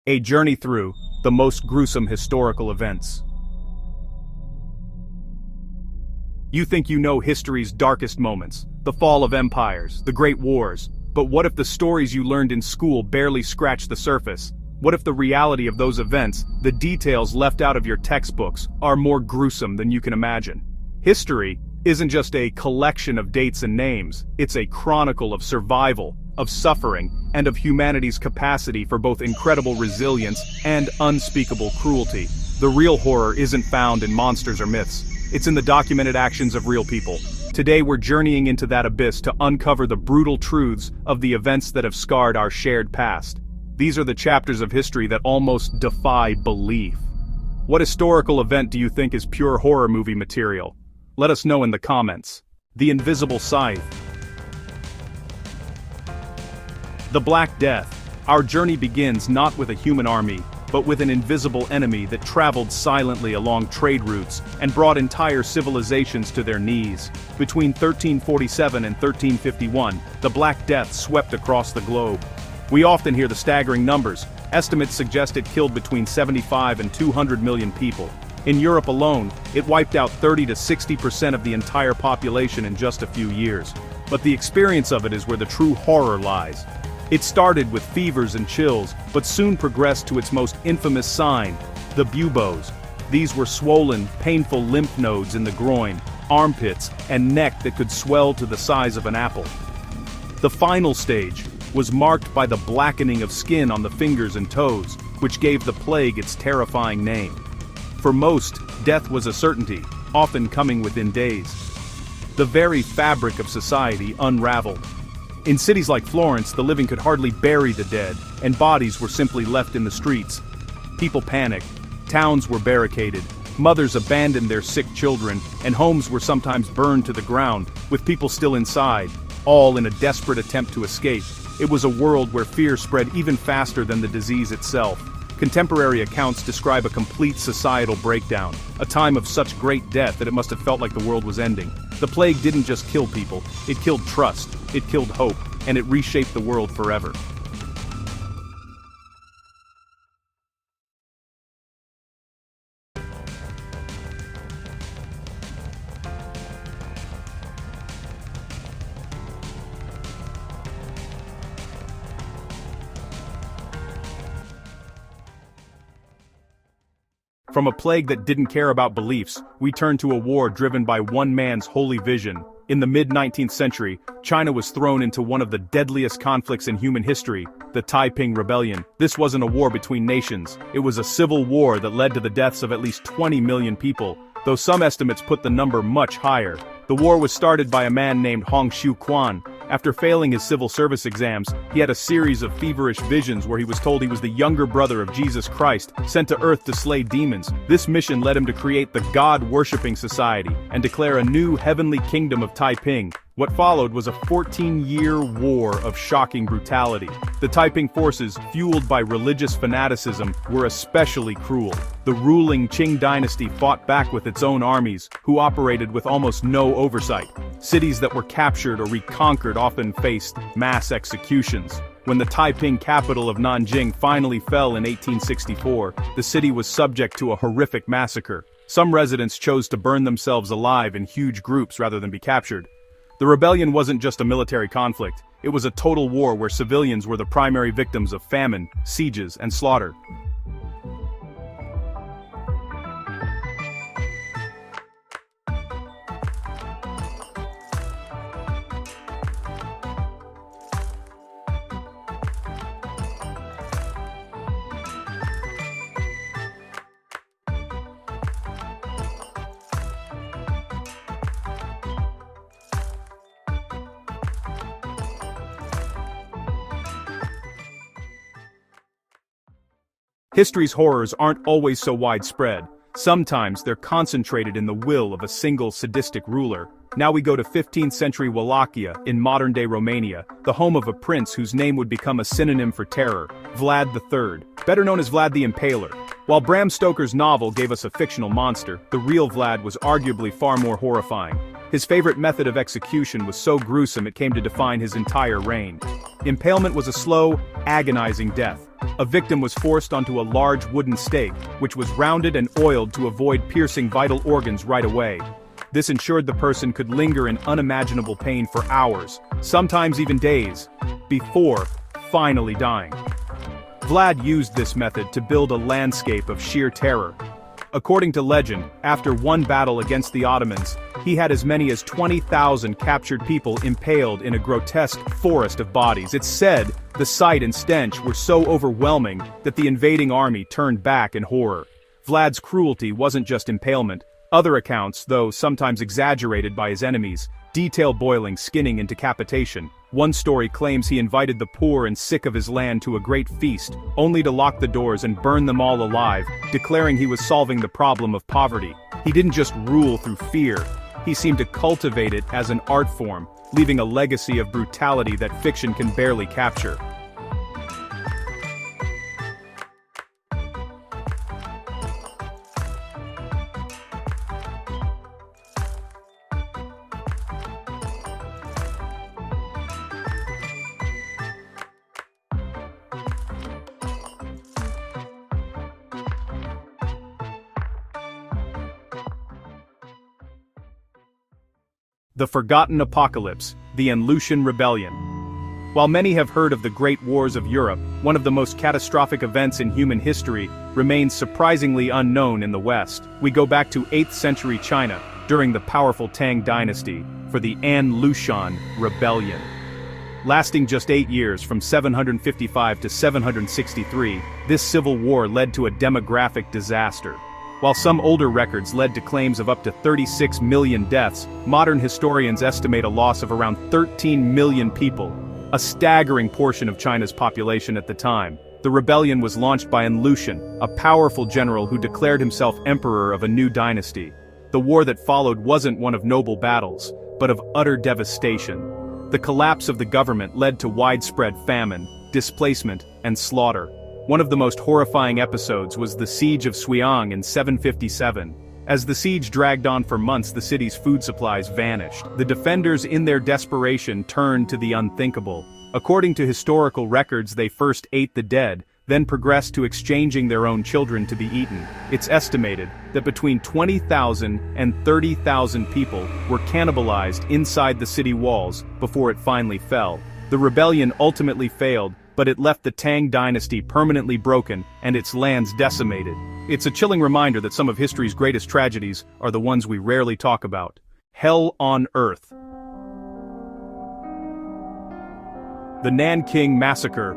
A journey through the most gruesome historical events. You think you know history's darkest moments, the fall of empires, the great wars, but what if the stories you learned in school barely scratched the surface? What if the reality of those events, the details left out of your textbooks, are more gruesome than you can imagine? History isn't just a collection of dates and names, it's a chronicle of survival, of suffering, and of humanity's capacity for both incredible resilience and unspeakable cruelty. The real horror isn't found in monsters or myths. It's in the documented actions of real people. Today we're journeying into that abyss to uncover the brutal truths of the events that have scarred our shared past. These are the chapters of history that almost defy belief. What historical event do you think is pure horror movie material? Let us know in the comments. The Invisible Scythe. The Black Death. Our journey begins not with a human army, but with an invisible enemy that traveled silently along trade routes and brought entire civilizations to their knees. Between 1347 and 1351, the Black Death swept across the globe. We often hear the staggering numbers. Estimates suggest it killed between 75 and 200 million people. In Europe alone, it wiped out 30 to 60% of the entire population in just a few years. But the experience of it is where the true horror lies. It started with fevers and chills, but soon progressed to its most infamous sign, the buboes. These were swollen, painful lymph nodes in the groin, armpits, and neck that could swell to the size of an apple. The final stage was marked by the blackening of skin on the fingers and toes, which gave the plague its terrifying name. For most, death was a certainty, often coming within days. The very fabric of society unraveled. In cities like Florence, the living could hardly bury the dead, and bodies were simply left in the streets. People panicked, towns were barricaded, mothers abandoned their sick children, and homes were sometimes burned to the ground, with people still inside, all in a desperate attempt to escape. It was a world where fear spread even faster than the disease itself. Contemporary accounts describe a complete societal breakdown, a time of such great death that it must have felt like the world was ending. The plague didn't just kill people, it killed trust, it killed hope, and it reshaped the world forever. From a plague that didn't care about beliefs, we turn to a war driven by one man's holy vision. In the mid-19th century, China was thrown into one of the deadliest conflicts in human history, the Taiping Rebellion. This wasn't a war between nations, it was a civil war that led to the deaths of at least 20 million people, though some estimates put the number much higher. The war was started by a man named Hong Xiuquan. After failing his civil service exams, he had a series of feverish visions where he was told he was the younger brother of Jesus Christ, sent to Earth to slay demons. This mission led him to create the God-worshipping society and declare a new heavenly kingdom of Taiping. What followed was a 14-year war of shocking brutality. The Taiping forces, fueled by religious fanaticism, were especially cruel. The ruling Qing dynasty fought back with its own armies, who operated with almost no oversight. Cities that were captured or reconquered often faced mass executions. When the Taiping capital of Nanjing finally fell in 1864, the city was subject to a horrific massacre. Some residents chose to burn themselves alive in huge groups rather than be captured. The rebellion wasn't just a military conflict, it was a total war where civilians were the primary victims of famine, sieges, and slaughter. History's horrors aren't always so widespread. Sometimes they're concentrated in the will of a single sadistic ruler. Now we go to 15th century Wallachia, in modern-day Romania, the home of a prince whose name would become a synonym for terror, Vlad III, better known as Vlad the Impaler. While Bram Stoker's novel gave us a fictional monster, the real Vlad was arguably far more horrifying. His favorite method of execution was so gruesome it came to define his entire reign. Impalement was a slow, agonizing death, A victim was forced onto a large wooden stake, which was rounded and oiled to avoid piercing vital organs right away. This ensured the person could linger in unimaginable pain for hours, sometimes even days, before finally dying. Vlad used this method to build a landscape of sheer terror. According to legend, after one battle against the Ottomans, he had as many as 20,000 captured people impaled in a grotesque forest of bodies. It's said the sight and stench were so overwhelming that the invading army turned back in horror. Vlad's cruelty wasn't just impalement. Other accounts, though sometimes exaggerated by his enemies, detail boiling, skinning, and decapitation. One story claims he invited the poor and sick of his land to a great feast, only to lock the doors and burn them all alive, declaring he was solving the problem of poverty. He didn't just rule through fear, he seemed to cultivate it as an art form, leaving a legacy of brutality that fiction can barely capture. The Forgotten Apocalypse, the An Lushan Rebellion. While many have heard of the Great Wars of Europe, one of the most catastrophic events in human history remains surprisingly unknown in the West. We go back to 8th century China, during the powerful Tang dynasty, for the An Lushan Rebellion. Lasting just 8 years from 755 to 763, this civil war led to a demographic disaster. While some older records led to claims of up to 36 million deaths, modern historians estimate a loss of around 13 million people, a staggering portion of China's population at the time. The rebellion was launched by An Lushan, a powerful general who declared himself emperor of a new dynasty. The war that followed wasn't one of noble battles, but of utter devastation. The collapse of the government led to widespread famine, displacement, and slaughter. One of the most horrifying episodes was the Siege of Suiyang in 757. As the siege dragged on for months, the city's food supplies vanished. The defenders, in their desperation, turned to the unthinkable. According to historical records, they first ate the dead, then progressed to exchanging their own children to be eaten. It's estimated that between 20,000 and 30,000 people were cannibalized inside the city walls before it finally fell. The rebellion ultimately failed, but it left the Tang dynasty permanently broken and its lands decimated. It's a chilling reminder that some of history's greatest tragedies are the ones we rarely talk about. Hell on Earth. The Nanking Massacre.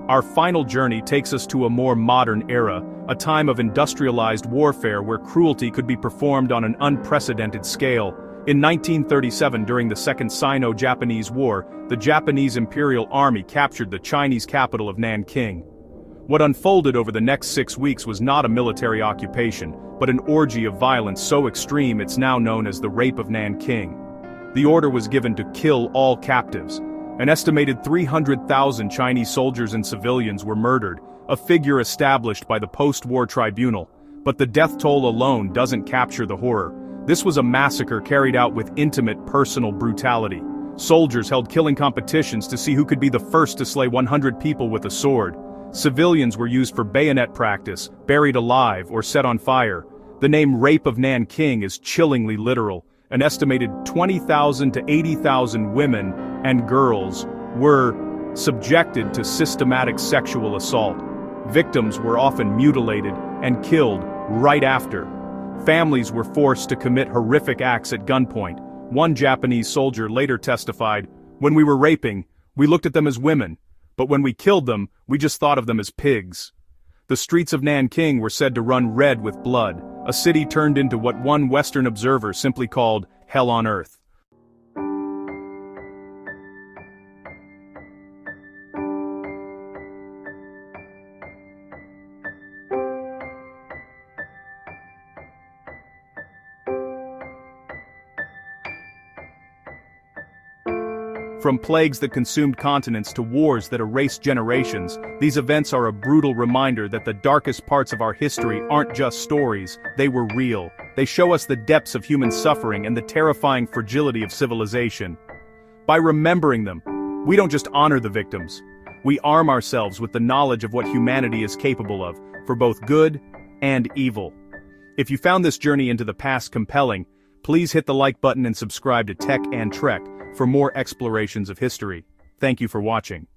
Our final journey takes us to a more modern era, a time of industrialized warfare where cruelty could be performed on an unprecedented scale. In 1937, during the Second Sino-Japanese War, the Japanese Imperial Army captured the Chinese capital of Nanking. What unfolded over the next 6 weeks was not a military occupation, but an orgy of violence so extreme it's now known as the Rape of Nanking. The order was given to kill all captives. An estimated 300,000 Chinese soldiers and civilians were murdered, a figure established by the post-war tribunal. But the death toll alone doesn't capture the horror. This was a massacre carried out with intimate, personal brutality. Soldiers held killing competitions to see who could be the first to slay 100 people with a sword. Civilians were used for bayonet practice, buried alive, or set on fire. The name Rape of Nanking is chillingly literal. An estimated 20,000 to 80,000 women and girls were subjected to systematic sexual assault. Victims were often mutilated and killed right after. Families were forced to commit horrific acts at gunpoint. One Japanese soldier later testified, "When we were raping, we looked at them as women, but when we killed them, we just thought of them as pigs." The streets of Nanking were said to run red with blood, a city turned into what one Western observer simply called hell on earth. From plagues that consumed continents to wars that erased generations, these events are a brutal reminder that the darkest parts of our history aren't just stories, they were real. They show us the depths of human suffering and the terrifying fragility of civilization. By remembering them, we don't just honor the victims, We arm ourselves with the knowledge of what humanity is capable of, for both good and evil. If you found this journey into the past compelling, please hit the like button and subscribe to Tech and Trek for more explorations of history. Thank you for watching.